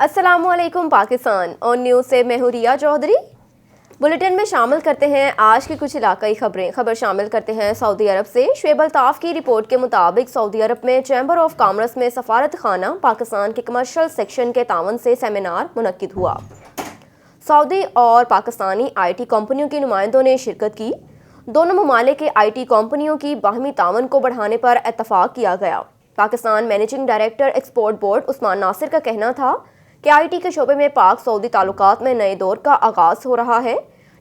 السلام علیکم پاکستان اور نیوز سے میں ہوں ریا چودھری۔ بلیٹن میں شامل کرتے ہیں آج کی کچھ علاقائی خبریں۔ خبر شامل کرتے ہیں سعودی عرب سے۔ شعیب الطاف کی رپورٹ کے مطابق سعودی عرب میں چیمبر آف کامرس میں سفارت خانہ پاکستان کے کمرشل سیکشن کے تعاون سے سیمینار منعقد ہوا۔ سعودی اور پاکستانی آئی ٹی کمپنیوں کے نمائندوں نے شرکت کی۔ دونوں ممالک کے آئی ٹی کمپنیوں کی باہمی تعاون کو بڑھانے پر اتفاق کیا گیا۔ Pakistan managing director export board Usman Nasir کا کہنا تھا کہ آئی ٹی کے شعبے میں پاک سعودی تعلقات میں نئے دور کا آغاز ہو رہا ہے،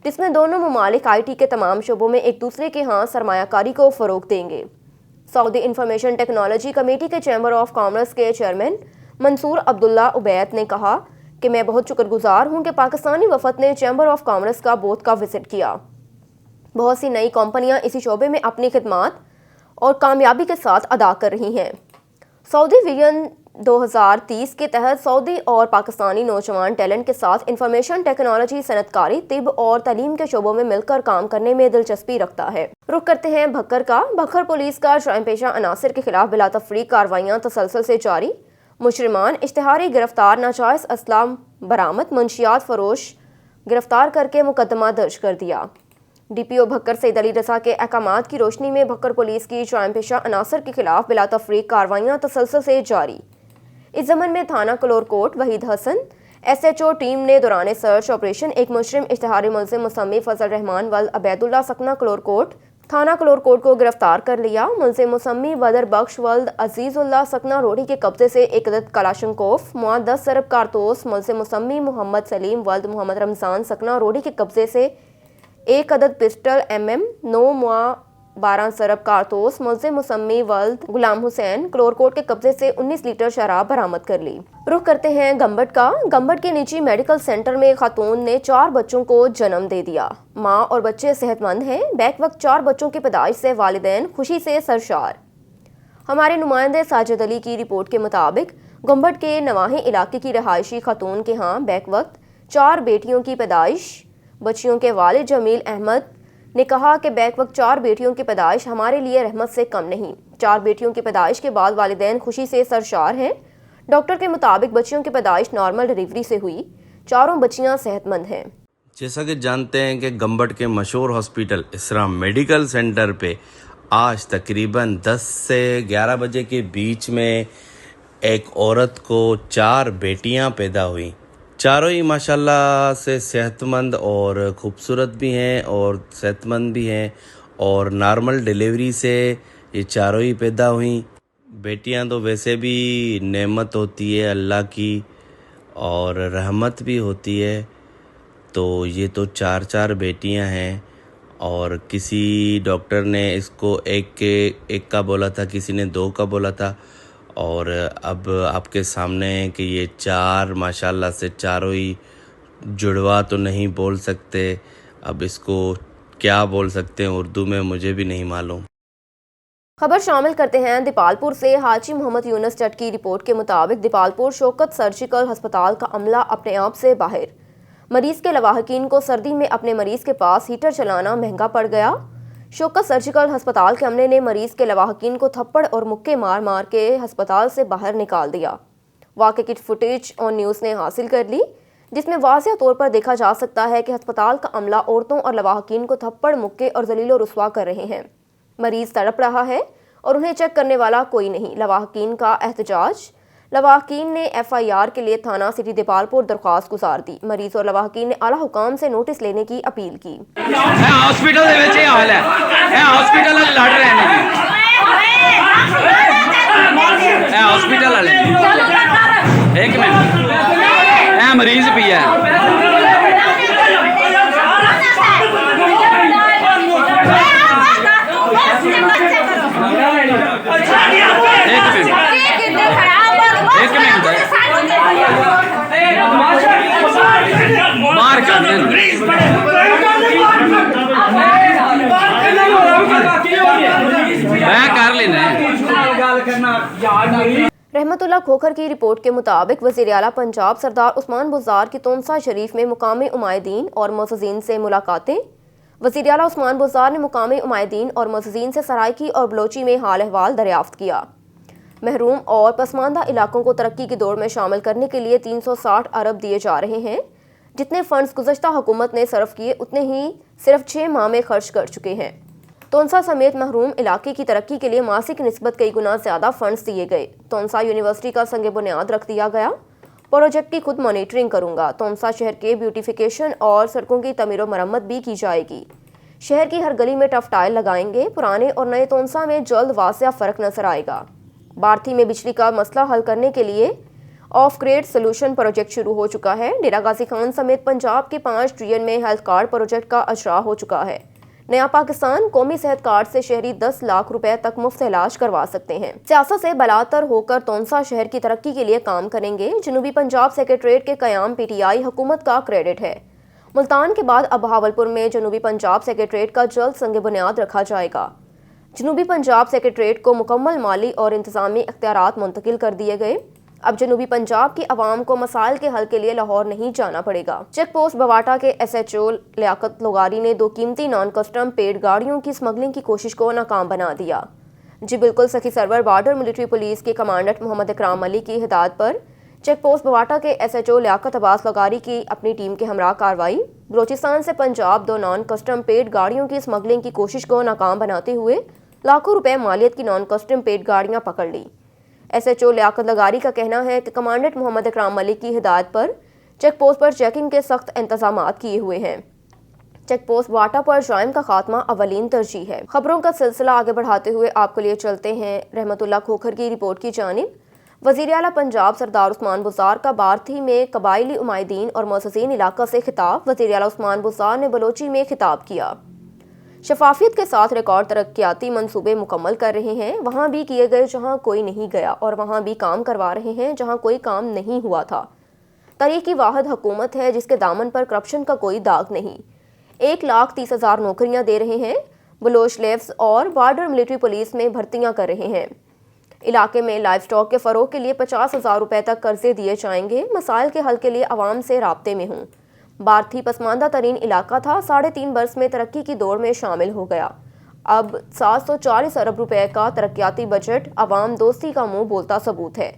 جس میں دونوں ممالک آئی ٹی کے تمام شعبوں میں ایک دوسرے کے ہاں سرمایہ کاری کو فروغ دیں گے۔ سعودی انفارمیشن ٹیکنالوجی کمیٹی کے چیمبر آف کامرس کے چیئرمین منصور عبداللہ عبید نے کہا کہ میں بہت شکر گزار ہوں کہ پاکستانی وفد نے چیمبر آف کامرس کا بوتھ کا وزٹ کیا۔ بہت سی نئی کمپنیاں اسی شعبے میں اپنی خدمات اور کامیابی کے ساتھ ادا کر رہی ہیں۔ سعودی ویژن 2030 کے تحت سعودی اور پاکستانی نوجوان ٹیلنٹ کے ساتھ انفارمیشن ٹیکنالوجی، صنعت کاری، طب اور تعلیم کے شعبوں میں مل کر کام کرنے میں دلچسپی رکھتا ہے۔ رخ کرتے ہیں بھکر کا۔ بھکر پولیس کا جرائم پیشہ عناصر کے خلاف بلا تفریق کارروائیاں تسلسل سے جاری۔ مجرمان اشتہاری گرفتار، ناجائز اسلحہ برآمد، منشیات فروش گرفتار کر کے مقدمہ درج کر دیا۔ ڈی پی او بھکر سید علی رضا کے احکامات کی روشنی میں بھکر پولیس کی جرائم پیشہ عناصر کے خلاف بلا تفریق کارروائیاں تسلسل سے جاری۔ اس ضمن میں تھانہ کلور کوٹ وحید حسن ایس ایچ او ٹیم نے دوران سرچ آپریشن ایک مجرم اشتہاری ملزم مسمی فضل رحمان ولد عبید اللہ سکنہ کلور کوٹ تھانہ کلور کوٹ کو گرفتار کر لیا۔ ملزم مسمی بدر بخش ولد عزیز اللہ سکنہ روڑی کے قبضے سے ایک عدد کلاشنکوف مع 10 ضرب کارتوس، ملزم مسمی محمد سلیم ولد محمد رمضان سکنہ روڑی کے قبضے سے ایک عدد پسٹل MM 9 مع 12 ضرب کارتوس، ملزم مسمی ولد غلام حسین کلور کوٹ کے قبضے سے 19 لیٹر شراب برآمد کر لی۔ رخ کرتے ہیں گمبٹ کا۔ گمبٹ کے نجی میڈیکل سینٹر میں خاتون نے 4 بچوں کو جنم دے دیا۔ ماں اور بچے صحت مند ہیں۔ بیک وقت 4 بچوں کی پیدائش سے والدین خوشی سے سرشار۔ ہمارے نمائندے ساجد علی کی رپورٹ کے مطابق گمبٹ کے نواحی علاقے کی رہائشی خاتون کے ہاں بیک وقت 4 بیٹیوں کی پیدائش۔ بچیوں کے والد جمیل احمد نے کہا کہ بیک وقت 4 بیٹیوں کی پیدائش ہمارے لیے رحمت سے کم نہیں۔ 4 بیٹیوں کی پیدائش کے بعد والدین خوشی سے سرشار ہیں۔ ڈاکٹر کے مطابق بچیوں کی پیدائش نارمل ڈلیوری سے ہوئی۔ 4 بچیاں صحت مند ہیں۔ جیسا کہ جانتے ہیں کہ گمبٹ کے مشہور ہاسپٹل اسرا میڈیکل سینٹر پہ آج تقریباً 10 سے 11 بجے کے بیچ میں ایک عورت کو 4 بیٹیاں پیدا ہوئیں۔ چاروں ہی ماشاءاللہ سے صحت مند اور خوبصورت بھی ہیں اور صحت مند بھی ہیں اور نارمل ڈیلیوری سے یہ چاروں ہی پیدا ہوئیں۔ بیٹیاں تو ویسے بھی نعمت ہوتی ہے اللہ کی اور رحمت بھی ہوتی ہے، تو یہ تو 4 بیٹیاں ہیں اور کسی ڈاکٹر نے اس کو ایک کا بولا تھا، کسی نے 2 کا بولا تھا، اور اب آپ کے سامنے ہے کہ یہ 4 ماشاءاللہ سے چاروں ہی جڑوا تو نہیں بول سکتے، اب اس کو کیا بول سکتے ہیں اردو میں مجھے بھی نہیں معلوم۔ خبر شامل کرتے ہیں دیپالپور سے۔ حاجی محمد یونس جٹ کی رپورٹ کے مطابق دیپالپور شوکت سرجیکل ہسپتال کا عملہ اپنے آپ سے باہر۔ مریض کے لواحقین کو سردی میں اپنے مریض کے پاس ہیٹر چلانا مہنگا پڑ گیا۔ شوکت سرجیکل ہسپتال کے عملے نے مریض کے لواحقین کو تھپڑ اور مکے مار مار کے ہسپتال سے باہر نکال دیا۔ واقعے کی فوٹیج آن نیوز نے حاصل کر لی، جس میں واضح طور پر دیکھا جا سکتا ہے کہ ہسپتال کا عملہ عورتوں اور لواحقین کو تھپڑ، مکے اور ذلیل و رسوا کر رہے ہیں۔ مریض تڑپ رہا ہے اور انہیں چیک کرنے والا کوئی نہیں۔ لواحقین کا احتجاج۔ لواحقین نے FIR کے لیے تھانہ سٹی دیپالپور درخواست گزار دی۔ مریض اور لواحقین نے اعلیٰ حکام سے نوٹس لینے کی اپیل کی۔ ہاسپٹل دے وچ یہ حال ہے، ہاسپٹل والے لڑ رہے ہیں جی، ہاسپٹل والے ایک منٹ، مریض پی ہے، باہر کر دیں کر لینا۔ رحمت اللہ کھوکھر کی رپورٹ کے مطابق وزیر اعلیٰ پنجاب سردار عثمان بزدار کی تونسا شریف میں مقامی عمائدین اور معززین سے ملاقاتیں۔ وزیر اعلیٰ عثمان بزدار نے مقامی عمائدین اور معززین سے سرائکی اور بلوچی میں حال احوال دریافت کیا۔ محروم اور پسماندہ علاقوں کو ترقی کی دوڑ میں شامل کرنے کے لیے 360 ارب دیے جا رہے ہیں. جتنے فنڈز گزشتہ حکومت نے صرف کیے اتنے ہی صرف 6 ماہ میں خرچ کر چکے ہیں. تونسا سمیت محروم علاقے کی ترقی کے لیے ماضی کی نسبت کئی گنا زیادہ فنڈز دیے گئے. تونسا یونیورسٹی کا سنگ بنیاد رکھ دیا گیا. پروجیکٹ کی خود مانیٹرنگ کروں گا. تونسا شہر کے بیوٹیفیکیشن اور سڑکوں کی تعمیر و مرمت بھی کی جائے گی. شہر کی ہر گلی میں ٹف ٹائل لگائیں گے. پرانے اور نئے تونسا میں جلد واضح فرق نظر آئے گا. بارتھی میں بجلی کا مسئلہ حل کرنے کے لیے آف گریڈ سولوشن پروجیکٹ شروع ہو چکا ہے. ڈیرہ غازی خان سمیت پنجاب کے 5 ٹریلین میں ہیلتھ کارڈ پروجیکٹ کا اجرا ہو چکا ہے. نیا پاکستان قومی صحت کارڈ سے شہری 10 لاکھ روپے تک مفت علاج کروا سکتے ہیں. سیاست سے بالاتر ہو کر تونسا شہر کی ترقی کے لیے کام کریں گے. جنوبی پنجاب سیکریٹریٹ کے قیام پی ٹی آئی حکومت کا کریڈٹ ہے. ملتان کے بعد اب بہاولپور میں جنوبی پنجاب سیکریٹریٹ کا جلد سنگ بنیاد رکھا جائے گا. جنوبی پنجاب سیکریٹریٹ کو مکمل مالی اور انتظامی اختیارات منتقل کر دیے گئے. اب جنوبی پنجاب کی عوام کو مسائل کے حل کے لیے لاہور نہیں جانا پڑے گا. چیک پوسٹ بواٹا کے ایس ایچ او لیاقت لوگاری نے 2 قیمتی نان کسٹم پیڈ گاڑیوں کی اسمگلنگ کی کوشش کو ناکام بنا دیا. جی بالکل سخی سرور بارڈر ملٹری پولیس کے کمانڈنٹ محمد اکرام علی کی ہدایت پر چیک پوسٹ بواٹا کے ایس ایچ او لیاقت عباس لوگاری کی اپنی ٹیم کے ہمراہ کارروائی. بلوچستان سے پنجاب 2 نان کسٹم پیڈ گاڑیوں کی اسمگلنگ کی کوشش کو ناکام بناتے ہوئے لاکھوں روپے مالیت کی نان کسٹم پیڈ گاڑیاں پکڑ لی. ایس ایچ او لیاقت لوگاری کا کہنا ہے کہ کمانڈنٹ محمد اکرام علی کی ہدایت پر چیک پوسٹ پر چیکنگ کے سخت انتظامات کیے ہوئے ہیں. چیک پوسٹ بواٹا پر جرائم کا خاتمہ اولین ترجیح ہے. خبروں کا سلسلہ آگے بڑھاتے ہوئے آپ کے لیے چلتے ہیں رحمت اللہ کھوکھر کی رپورٹ کی جانب. وزیر اعلیٰ پنجاب سردار عثمان بزدار کا بارتھی میں قبائلی عمائدین اور معززین علاقہ سے خطاب. وزیر اعلیٰ عثمان بزدار نے بلوچی میں خطاب کیا. شفافیت کے ساتھ ریکارڈ ترقیاتی منصوبے مکمل کر رہے ہیں. وہاں بھی کیے گئے جہاں کوئی نہیں گیا اور وہاں بھی کام کروا رہے ہیں جہاں کوئی کام نہیں ہوا تھا. طریق کی واحد حکومت ہے جس کے دامن پر کرپشن کا کوئی داغ نہیں. 1,30,000 نوکریاں دے رہے ہیں. بلوچ لیفز اور بارڈر ملٹری پولیس میں بھرتیاں کر رہے ہیں. علاقے میں لائف سٹاک کے فروغ کے لیے 50,000 روپے تک قرضے دیے جائیں گے. مسائل کے حل کے لیے عوام سے رابطے میں ہوں. بارتھی پسماندہ ترین علاقہ تھا. 3.5 برس میں ترقی کی دوڑ میں شامل ہو گیا. اب 740 ارب روپے کا ترقیاتی بجٹ عوام دوستی کا منہ بولتا ثبوت ہے.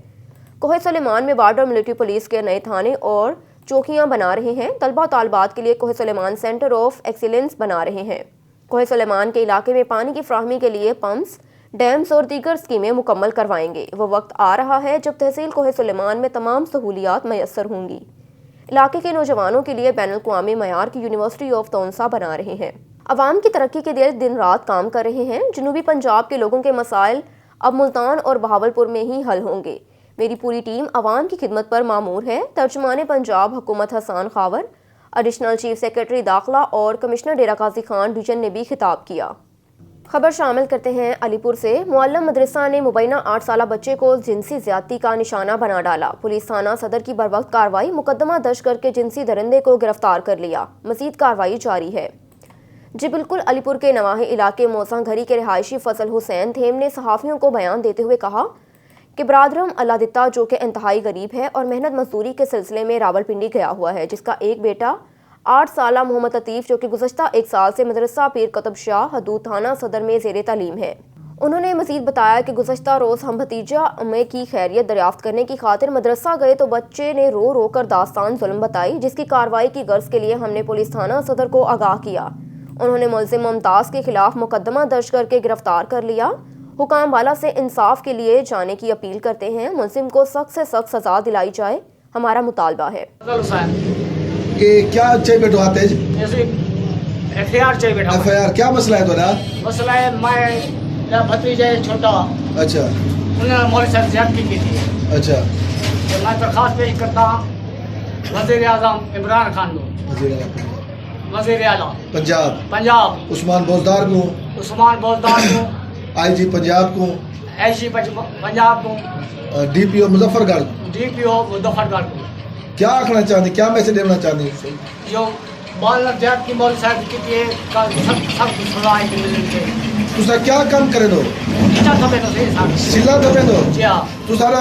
کوہ سلیمان میں بارڈر ملٹری پولیس کے نئے تھانے اور چوکیاں بنا رہے ہیں. طلبہ و طالبات کے لیے کوہ سلیمان سینٹر آف ایکسیلنس بنا رہے ہیں. کوہ سلیمان کے علاقے میں پانی کی فراہمی کے لیے پمپس، ڈیمز اور دیگر اسکیمیں مکمل کروائیں گے. وہ وقت آ رہا ہے جب تحصیل کوہ سلیمان میں تمام سہولیات میسر ہوں گی. علاقے کے نوجوانوں کے لیے بین الاقوامی معیار کی یونیورسٹی آف تونسا بنا رہے ہیں. عوام کی ترقی کے لیے دن رات کام کر رہے ہیں. جنوبی پنجاب کے لوگوں کے مسائل اب ملتان اور بہاولپور میں ہی حل ہوں گے. میری پوری ٹیم عوام کی خدمت پر مامور ہے. ترجمان پنجاب حکومت حسان خاور، ایڈیشنل چیف سیکرٹری داخلہ اور کمشنر ڈیرہ غازی خان ڈویژن نے بھی خطاب کیا. خبر شامل کرتے ہیں علی پور سے. معلم مدرسہ نے مبینہ 8 سالہ بچے کو جنسی زیادتی کا نشانہ بنا ڈالا. پولیس تھانہ صدر کی بروقت کارروائی. مقدمہ درج کر کے جنسی درندے کو گرفتار کر لیا. مزید کارروائی جاری ہے. جی بالکل علی پور کے نواحی علاقے موزاں گھری کے رہائشی فضل حسین تھیم نے صحافیوں کو بیان دیتے ہوئے کہا کہ برادرم اللہ دتا جو کہ انتہائی غریب ہے اور محنت مزدوری کے سلسلے میں راولپنڈی گیا ہوا ہے، جس کا ایک بیٹا 8 سالہ محمد عطیف جو کہ گزشتہ 1 سال سے مدرسہ پیر قطب شاہ حدود تھانہ صدر میں زیر تعلیم ہے. انہوں نے مزید بتایا کہ گزشتہ روز ہم بھتیجا امے کی خیریت دریافت کرنے کی خاطر مدرسہ گئے تو بچے نے رو رو کر داستان ظلم بتائی، جس کی کارروائی کی غرض کے لیے ہم نے پولیس تھانہ صدر کو آگاہ کیا. انہوں نے ملزم ممتاز کے خلاف مقدمہ درج کر کے گرفتار کر لیا. حکام والا سے انصاف کے لیے جانے کی اپیل کرتے ہیں. ملزم کو سخت سے سخت سزا دلائی جائے، ہمارا مطالبہ ہے. کہ کیا چاہیے بیٹھو آتے جی ایف آئی آر چاہیے بیٹھا. ایف آئی آر کیا مسئلہ ہے تھوڑا؟ مسئلہ ہے میں بھتیجا چھوٹا اچھا انہوں نے مول صاحب زیادتی کی تھی. اچھا تو میں درخواست پیش کرتا ہوں وزیر اعظم عمران خان کو، وزیر اعلیٰ پنجاب عثمان بزدار کو، عثمان بزدار کو، آئی جی پنجاب کو، آئی جی پنجاب کو، ڈی پی او مظفر گڑھ کو، ڈی پی او مظفر گڑھ کو کیا آخنا چاہتے، کیا میسج دینا چاہتے؟ جو بال زیادتی مول صاحب کی تھی سخت سزا ملنی چاہیے. تو کیا کام کرے دو سلا دبے دو تو سارا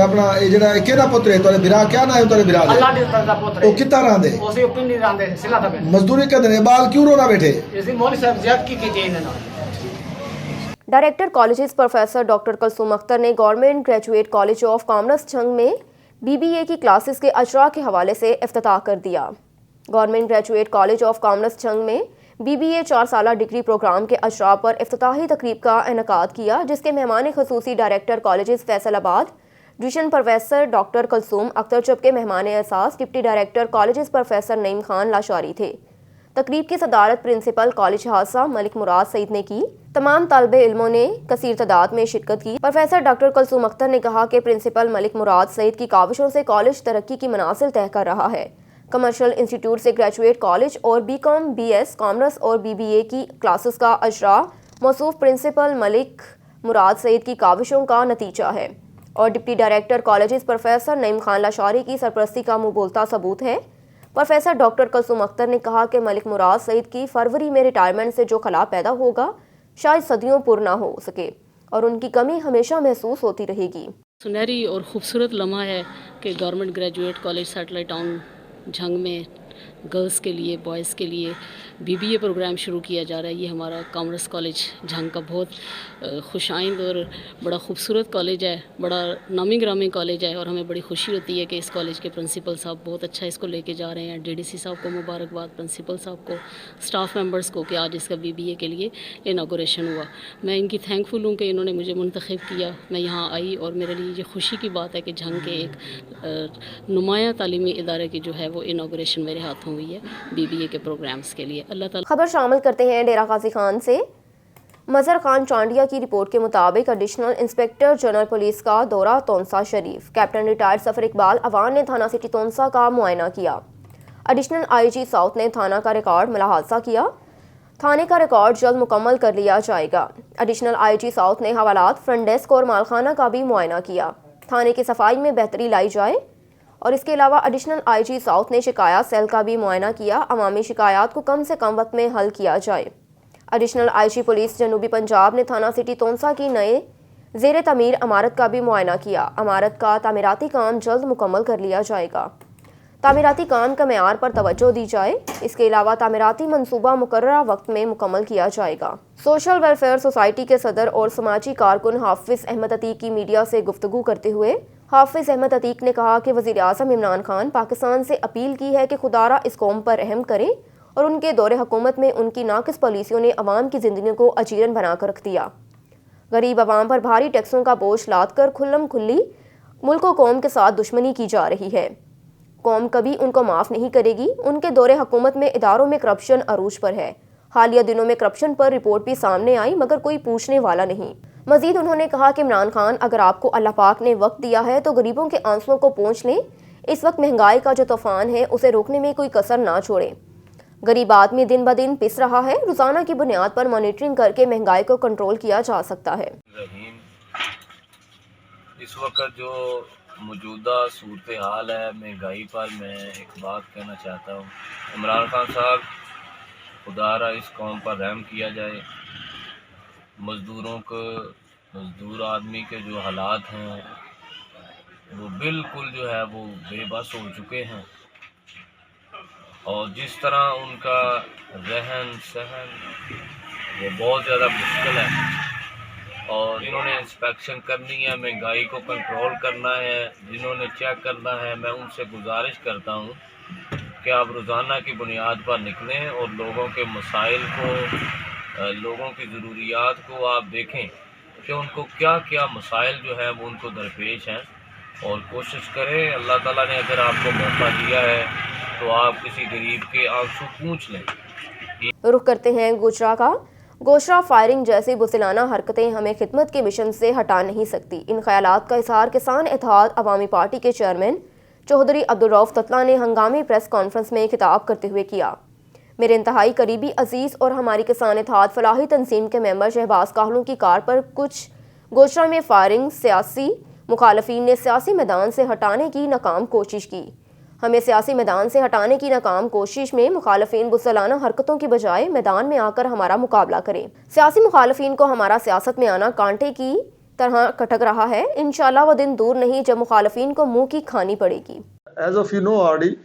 اپنا جڑا کیڑا پتر ہے تارے برا کیا نام ہے تارے برا اللہ دے دا پتر او کتا راندے اسی پنڈی راندے سلا دبے مزدوری کردے بال کیوں رونا بیٹھے اسی مول صاحب زیادتی کی تھی انہاں. Director colleges professor doctor Kulsoom Akhtar ने government graduate college of commerce Jhang में BBA की क्लासेस के अजरा के हवाले से इफ्तिताह कर दिया। Government graduate college of commerce Jhang में BBA 4 साला डिग्री प्रोग्राम के अजरा पर इफ्तिताही तकरीब का इनेकाद किया, जिसके मेहमान खसूसी director colleges Faisalabad division professor doctor Kulsoom Akhtar, जबकि मेहमान एहसास deputy director colleges professor Naeem Khan Lashari थे। तकरीब की सदारत प्रिंसिपल कॉलेज हादसा मलिक मुराद सईद ने की। तमाम तालिब इल्मों ने कसीर तादाद में शिरकत की। प्रोफेसर डॉक्टर कुलसूम अख्तर ने कहा कि प्रिंसिपल मलिक मुराद सईद की काविशों से कॉलेज तरक्की की मनासिल तय कर रहा है। कमर्शियल इंस्टीट्यूट से ग्रेजुएट कॉलेज और BCom BS कॉमर्स और BBA की क्लासेस का अजरा मौसूफ प्रिंसिपल मलिक मुराद सईद की काविशों का नतीजा है और deputy director colleges professor Naeem Khan Lashari की सरपरस्ती का मुंह बोलता सबूत है। प्रोफेसर डॉक्टर कुलसूम अख्तर ने कहा कि मलिक मुराद सईद की फरवरी में रिटायरमेंट से जो खला पैदा होगा शायद सदियों पुर ना हो सके और उनकी कमी हमेशा महसूस होती रहेगी। सुनहरी और ख़ूबसूरत लम्हा है कि government graduate college satellite town Jhang में गर्ल्स के लिए, बॉयज़ के लिए BBA प्रोग्राम शुरू किया जा रहा है। ये हमारा कॉमर्स कॉलेज झंग का बहुत खुशाइंद और बड़ा खूबसूरत कॉलेज है, बड़ा नामी ग्रामी कॉलेज है और हमें बड़ी खुशी होती है कि इस कॉलेज के प्रिंसिपल साहब बहुत अच्छा इसको लेके जा रहे हैं। DDC साहब को मुबारकबाद, प्रिंसिपल साहब को, स्टाफ मेंबर्स को कि आज इसका BBA के लिए इनागोरेशन हुआ। मैं इनकी थैंकफुल हूँ कि इन्होंने मुझे मुंतखब किया, मैं यहाँ आई और मेरे लिए ये खुशी की बात है कि झंग के एक नुमाया तालीमी इदारे की जो है वो इनागोरेशन मेरे हाथों हुई है BBA के प्रोग्राम्स के लिए। अल्लाह ताला। खबर शामिल करते हैं डेरा गाजी खान से। मजहर खान चांडिया की रिपोर्ट के मुताबिक एडिशनल इंस्पेक्टर जनरल पुलिस का दौरा तोंसा शरीफ। कैप्टन रिटायर्ड सफर इकबाल अवान ने थाना सिटी तोंसा का मुआयना किया। एडिशनल IG साउथ ने थाना का रिकॉर्ड मुलाहाजा किया। थाने का रिकॉर्ड जल्द मुकम्मल कर लिया जाएगा। एडिशनल IG साउथ ने हवालात, फ्रंट डेस्क और मालखाना का भी मुआयना किया। थाने की सफाई में बेहतरी लाई जाए और इसके अलावा एडिशनल IG साउथ ने शिकायत सेल का भी मुआयना किया। अवामी शिकायत को कम से कम वक्त में हल किया जाए। एडिशनल IG पुलिस जनूबी पंजाब ने थाना सिटी तोंसा की नए ज़ेर तमीर इमारत का भी मुआयना किया। इमारत का तामीराती काम जल्द मुकम्मल कर लिया जाएगा। तामीराती काम का मेयार पर तवज्जो दी जाए। इसके अलावा तामीराती मंसूबा मुकर्ररा वक्त में मुकम्मल किया जाएगा। सोशल वेलफेयर सोसाइटी के सदर और समाजी कारकुन हाफिज अहमद अतीक की मीडिया से गुफ्तगू करते हुए हाफिज अहमद अतीक ने कहा कि वज़ीर आज़म इमरान खान पाकिस्तान से अपील की है कि खुदारा इस कौम पर रहम करें और उनके दौरे हुकूमत में उनकी नाकिस पॉलिसियों ने अवाम की ज़िंदगी को अजीरन बनाकर रख दिया। गरीब अवाम पर भारी टैक्सों का बोझ लाद कर खुल्लम खुल्ली मुल्क व कौम के साथ दुश्मनी की जा रही है। कौम कभी उनको माफ़ नहीं करेगी। उनके दौरे हुकूमत में इदारों में करप्शन अरूज पर है। हालिया दिनों में करप्शन पर रिपोर्ट भी सामने आई मगर कोई पूछने वाला नहीं। मजीद उन्होंने कहा कि इमरान खान अगर आपको अल्लाह पाक ने वक्त दिया है तो गरीबों के आंसुओं को पोंछ लें। इस वक्त महंगाई का जो तूफान है उसे रोकने में कोई कसर ना छोड़ें। गरीब आदमी दिन ब दिन पिस रहा है। रोजाना की बुनियाद पर मॉनिटरिंग करके महंगाई को कंट्रोल किया जा सकता है। इस वक्त जो मौजूदा सूरत हाल है महंगाई पर, मैं एक बात कहना चाहता हूँ। इमरान खान साहब, खुदारा इस कौम पर रहम किया जाए। मज़दूर आदमी के जो हालात हैं वो बिल्कुल जो है वो बेबस हो चुके हैं और जिस तरह उनका रहन सहन वो बहुत ज़्यादा मुश्किल है और इन्होंने इंस्पेक्शन करनी है, महंगाई को कंट्रोल करना है, जिन्होंने चेक करना है, मैं उनसे गुजारिश करता हूँ कि आप रोज़ाना की बुनियाद पर निकलें और लोगों के मसाइल को, लोगों की ज़रूरियात को आप देखें कि उनको क्या क्या मसाइल जो है वो उनको दरपेश हैं और कोशिश करें। अल्लाह ताला ने अगर आपको मौका दिया है तो आप किसी गरीब के आंसू पूंछ लें। रुख करते हैं गुजरा का। गोशरा फायरिंग जैसी बुज़दिलाना हरकतें हमें खिदमत के मिशन से हटा नहीं सकती। इन ख्यालात का इज़हार किसान इत्तेहाद अवामी पार्टी के चेयरमैन चौधरी अब्दुल रऊफ ततला ने हंगामी प्रेस कॉन्फ्रेंस में खिताब करते हुए किया। मेरे इंतहाई करीबी अजीज़ और हमारी किसान इत्तेहाद फलाही तंजीम के मेंबर शहबाज काहलू की कार पर कुछ गोशरा में फायरिंग सियासी मुखालफीन ने सियासी मैदान से हटाने की नाकाम कोशिश की। हमें सियासी मैदान से हटाने की नाकाम कोशिश में मुखालफीन बुज़दिलाना हरकतों की बजाय मैदान में आकर हमारा मुकाबला करें। सियासी मुखालफीन को हमारा सियासत में आना कांटे की तरह कटक रहा है। इंशाल्लाह वो दिन दूर नहीं जब मुखालफीन को मुंह की खानी पड़ेगी। As of you know already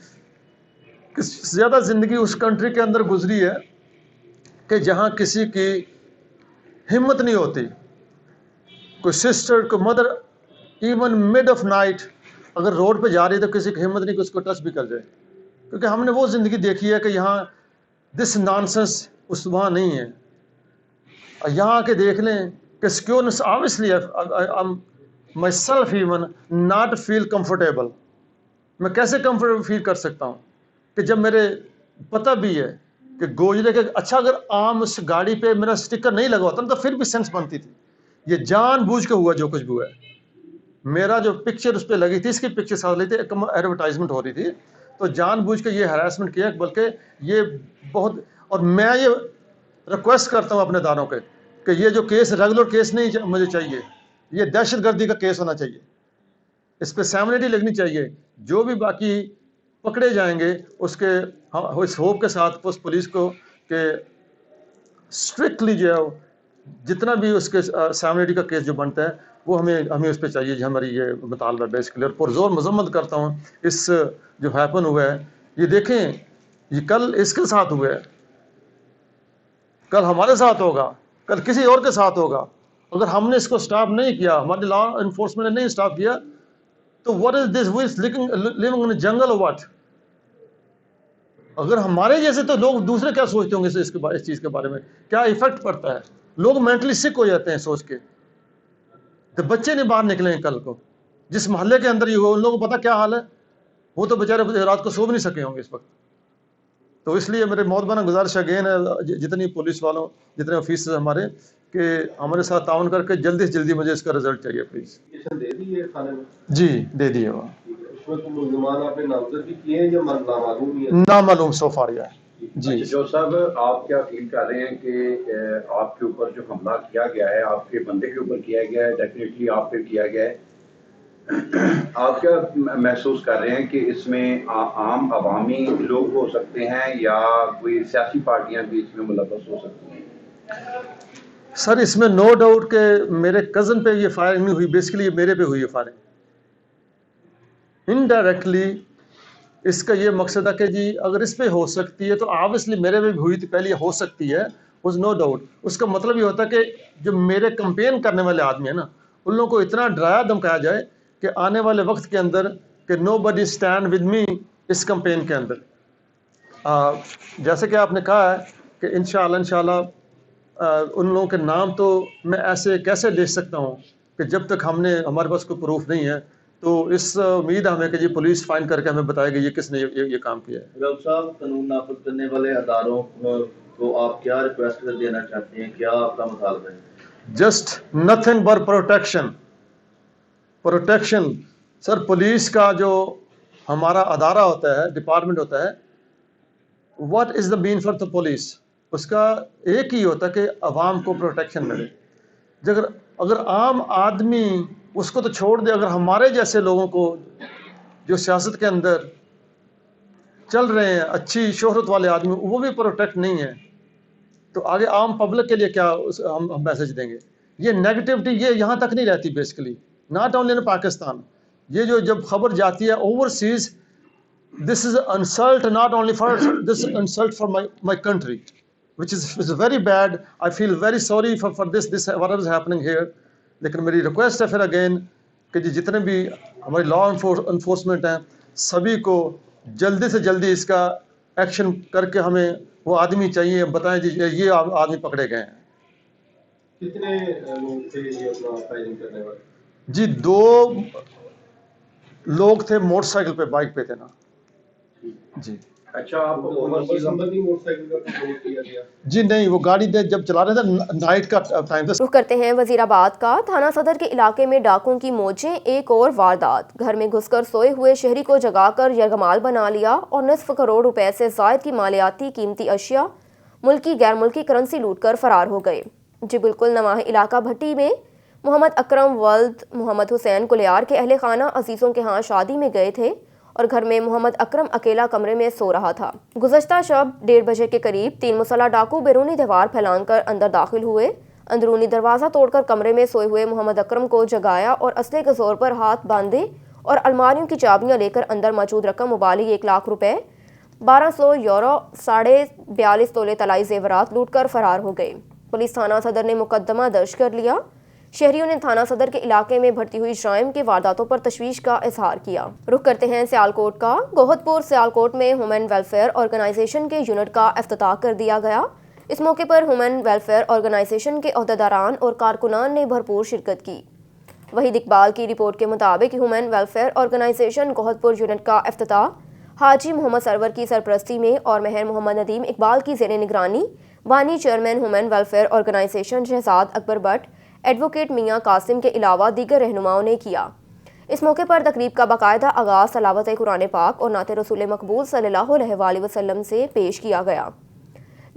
ज़्यादा ज़िंदगी उस कंट्री के अंदर गुजरी है कि जहाँ किसी की हिम्मत नहीं होती, कोई सिस्टर कोई mother even mid of night अगर रोड पे जा रही है तो किसी की हिम्मत नहीं कि उसको टच भी कर जाए, क्योंकि हमने वो ज़िंदगी देखी है कि यहाँ दिस नॉनसेंस उस वहाँ नहीं है। यहाँ आके देख लें कि secureness obviously myself even not feel comfortable. मैं कैसे कंफर्टेबल फील कर सकता हूँ कि जब मेरे पता भी है कि गोजरे के अच्छा अगर आम उस गाड़ी पे मेरा स्टिकर नहीं लगा होता तो फिर भी सेंस बनती थी। ये जानबूझ के हुआ जो कुछ भी हुआ है। मेरा जो पिक्चर उस पर लगी थी, इसकी पिक्चर साथ ली थी, एडवर्टाइजमेंट हो रही थी, तो जानबूझ के ये हरासमेंट किया, बल्कि ये बहुत, और मैं ये रिक्वेस्ट करता हूँ अपने दारों के कि ये जो केस रेगुलर केस नहीं मुझे चाहिए, ये दहशतगर्दी का केस होना चाहिए, इस पर सैमनिटी लगनी चाहिए। जो भी बाकी पकड़े जाएंगे उसके इस होप के साथ उस पुलिस को कि स्ट्रिक्टली जो है जितना भी उसके सैमनिटी का केस जो बनता है वो हमें उस पर चाहिए, जो हमारी ये मुतालबा बेसिकली। और पुरजोर मजम्मत करता हूँ इस जो हैपन हुआ है। ये देखें, ये कल इसके साथ हुआ है, कल हमारे साथ होगा, कल किसी और के साथ होगा। अगर हमने इसको स्टॉप नहीं किया, हमारे लॉ इन्फोर्समेंट ने नहीं स्टॉप किया, तो what is this, we is living in jungle और व्हाट। अगर हमारे जैसे, तो लोग दूसरे क्या सोचते होंगे इस चीज़ के बारे में, क्या इफेक्ट पड़ता है, लोग मेंटली सिक हो जाते हैं सोच के। तो बच्चे नहीं बाहर निकले कल को, जिस मोहल्ले के अंदर ये हो, उन लोगों को पता क्या हाल है, वो तो बेचारे रात को सो भी नहीं सके होंगे इस वक्त। तो इसलिए मेरे मोहतबाना गुजारिश अगेन है जितनी पुलिस वालों, जितने ऑफिसर्स हमारे, कि हमारे साथ ताउन करके जल्दी से जल्दी मुझे इसका रिजल्ट चाहिए प्लीज। दे दी है थाने में? जी दे दिए। वो उसमें तो मुल्ज़मान आपने नामजद भी किए हैं या नामालूम ही है? नामालूम सो फार या जी। जो साहब, आप क्या फील कर रहे हैं कि आपके ऊपर जो हमला किया गया है, आपके बंदे के ऊपर किया गया है, डेफिनेटली आप पे किया गया है, आप क्या महसूस कर रहे हैं कि इसमें आम अवामी लोग हो सकते हैं या कोई सियासी पार्टियां भी इसमें मुलव्वस हो सकती हैं? सर इसमें नो डाउट कि मेरे कज़न पे ये फायरिंग नहीं हुई, बेसिकली ये मेरे पे हुई है फायरिंग। इनडायरेक्टली इसका ये मकसद है कि जी अगर इस पे हो सकती है तो ऑब्वियसली मेरे पे भी हुई थी पहले, हो सकती है, उस नो डाउट। उसका मतलब ये होता है कि जो मेरे कंपेन करने वाले आदमी है ना, उन लोगों को इतना डराया धमकाया जाए कि आने वाले वक्त के अंदर कि nobody stand with me इस कंपेन के अंदर। जैसे कि आपने कहा है कि इंशाल्लाह उन लोगों के नाम तो मैं ऐसे कैसे ले सकता हूँ कि जब तक हमारे पास कोई प्रूफ नहीं है। तो इस उम्मीद हमें कि जी पुलिस फाइंड करके हमें बताएगी ये किसने ये काम किया है। डॉक्टर साहब, कानून नाफिज करने वाले अदारों को आप क्या रिक्वेस्ट देना चाहते हैं, क्या आपका मुतालबा है? Just nothing but protection. Sir police का जो हमारा अदारा होता है, डिपार्टमेंट होता है, what is the mean for the police, उसका एक ही होता है कि अवाम को प्रोटेक्शन मिले। अगर आम आदमी उसको तो छोड़ दे, अगर हमारे जैसे लोगों को जो सियासत के अंदर चल रहे हैं, अच्छी शोहरत वाले आदमी, वो भी प्रोटेक्ट नहीं है, तो आगे आम पब्लिक के लिए क्या हम मैसेज देंगे? ये नेगेटिविटी ये यहाँ तक नहीं रहती basically, not only in Pakistan. ये जो जब खबर जाती है overseas, this is insult not only for this insult for my country, which is very bad. I feel very sorry for this whatever is happening here. लेकिन मेरी रिक्वेस्ट है फिर अगेन कि जितने भी हमारी लॉ इन्फोर्समेंट हैं, सभी को जल्दी से जल्दी इसका एक्शन करके हमें वो आदमी चाहिए, बताएं जी ये आदमी पकड़े गए हैं। कितने लोग थे ये अपना फायरिंग करने वाले? जी 2 लोग थे, मोटरसाइकिल पे, बाइक पे थे ना जी। अच्छा, आप मोटरसाइकिल का कंट्रोल किया गया? जी नहीं, वो गाड़ी जब चला रहे थे, नाइट का टाइम था। रुख करते हैं वजीराबाद का। थाना सदर के इलाके में डाकुओं की मौजें, एक और वारदात। घर में घुसकर सोए हुए शहरी को जगाकर यरगमाल बना लिया और निसफ करोड़ रुपए से जायद की मालियाती कीमती अशिया, मुल्की गैर मुल्की करेंसी लूट कर फरार हो गए। जी बिल्कुल नवाह इलाका भट्टी में मोहम्मद अकरम वल्द मोहम्मद हुसैन कुलियार के अहले खाना अजीज़ों के यहाँ शादी में गए थे और घर में मोहम्मद अकरम अकेला कमरे में सो रहा था। गुज़श्ता शब 1:30 बजे के करीब 3 मुसल्लह डाकू बैरूनी दीवार फैलाकर अंदर दाखिल हुए। अंदरूनी दरवाज़ा तोड़कर कमरे में सोए हुए मोहम्मद अकरम को जगाया और असले के जोर पर हाथ बांधे और अलमारियों की चाबियां लेकर अंदर मौजूद रकम मुबालिग 1 लाख रुपए, 1200 यूरो, 42.5 तोले तलाई जेवरात लूट कर फरार हो गए। पुलिस थाना सदर ने मुकदमा दर्ज कर लिया। शहरियों ने थाना सदर के इलाके में बढ़ती हुई जराइम के वारदातों पर तशवीश का इजहार किया। रुख करते हैं सियालकोट का। गोहदपुर सियालकोट में ह्यूमन वेलफेयर ऑर्गेनाइजेशन के यूनिट का इफ्तिताह कर दिया गया। इस मौके पर ह्यूमन वेलफेयर ऑर्गेनाइजेशन के ओहदेदारान और कारकुनान ने भरपूर शिरकत की। वहीद इकबाल की रिपोर्ट के मुताबिक ह्यूमन वेलफेयर ऑर्गेनाइजेशन गोहदपुर यूनिट का इफ्तिताह हाजी मोहम्मद सरवर की सरपरस्ती में और महर मोहम्मद नदीम इकबाल की ज़ेर निगरानी बानी chairman human welfare organisation Shahzad Akbar Bhatt, advocate Mian Qasim के अलावा दीगर रहनुमाओं ने किया। इस मौके पर तकरीब का बाकायदा आगाज़ तलावत कुरान पाक और नाते रसूल मकबूल सल्लल्लाहु अलैहि वसल्लम से पेश किया गया।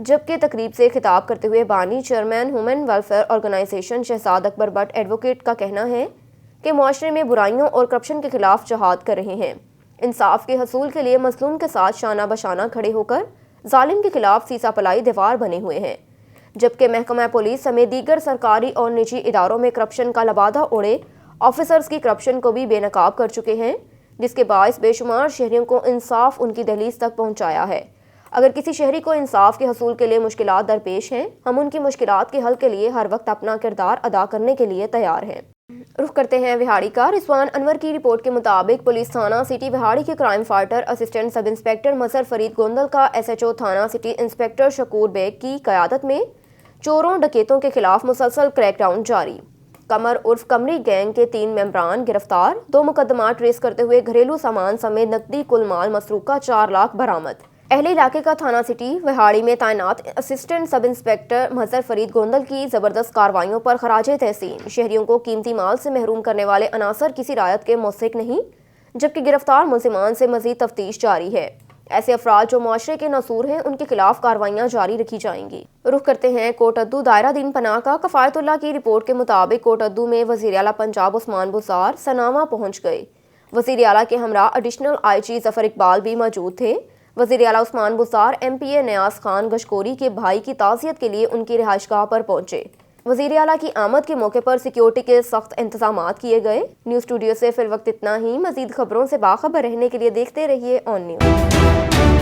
जबकि तकरीब से खिताब करते हुए बानी chairman human welfare organisation Shahzad Akbar Bhatt advocate का कहना है कि मुआशरे में बुराइयों और करप्शन के खिलाफ जहाद कर रहे हैं। इंसाफ के हसूल के लिए मजलूम के साथ शाना बशाना खड़े होकर जालिम के खिलाफ सीसा पलाई दीवार बने हुए हैं। जबकि महकमा पुलिस समेत दीगर सरकारी और निजी इदारों में करप्शन का लबादा उड़े ऑफिसर्स की करप्शन को भी बेनकाब कर चुके हैं, जिसके बायस बेशुमार शहरियों को इंसाफ उनकी दहलीज तक पहुँचाया है। अगर किसी शहरी को इंसाफ के हसूल के लिए मुश्किलात दरपेश हैं, हम उनकी मुश्किलात के हल के लिए हर वक्त अपना किरदार अदा करने के लिए तैयार हैं। रुख करते हैं विहाड़ी का। रिजवान अनवर की रिपोर्ट के मुताबिक पुलिस थाना सिटी विहाड़ी के crime fighter assistant sub inspector Mazhar Farid Gondal का SHO थाना सिटी इंस्पेक्टर शकूर बेग की क़यादत में चोरों डकैतों के खिलाफ मुसलसल क्रैकडाउन जारी। कमर उर्फ कमरी गैंग के 3 मेंबरान गिरफ्तार। 2 मुकदमा ट्रेस करते हुए घरेलू सामान समेत नकदी कुल माल मसरूका 4 लाख बरामद। अहले इलाके का थाना सिटी विहाड़ी में तैनात assistant sub inspector Mazhar Farid Gondal की ज़बरदस्त कार्रवाइयों पर खराजे तहसीन। शहरियों को कीमती माल से महरूम करने वाले अनासर किसी रायत के मुस्तहिक नहीं, जबकि गिरफ्तार मुलजिमान से मजीद तफ्तीश जारी है। ऐसे अफराद जो मुआशरे के नसूर हैं, उनके खिलाफ कार्रवाइयाँ जारी रखी जाएंगी। रुख करते हैं कोटद्दू दायरा दीन पनाह का। कफ़ायतुल्लाह की रिपोर्ट के मुताबिक कोटद्दू में वज़ीर आला पंजाब उस्मान बुज़दार सनामा पहुँच गए। वज़ीर आला के हमरा एडिशनल IG ज़फ़र इकबाल भी मौजूद थे। वज़ीर आला उस्मान बुज़दार MPA नियाज़ खान गशकोरी के भाई की ताज़ियत के लिए उनकी रिहाइशगाह पर पहुंचे। वज़ीर आला की आमद के मौके पर सिक्योरिटी के सख्त इंतजामात किए गए। न्यूज़ स्टूडियो से फिल वक्त इतना ही। मज़ीद खबरों से बाखबर रहने के लिए देखते रहिए ऑन न्यूज़।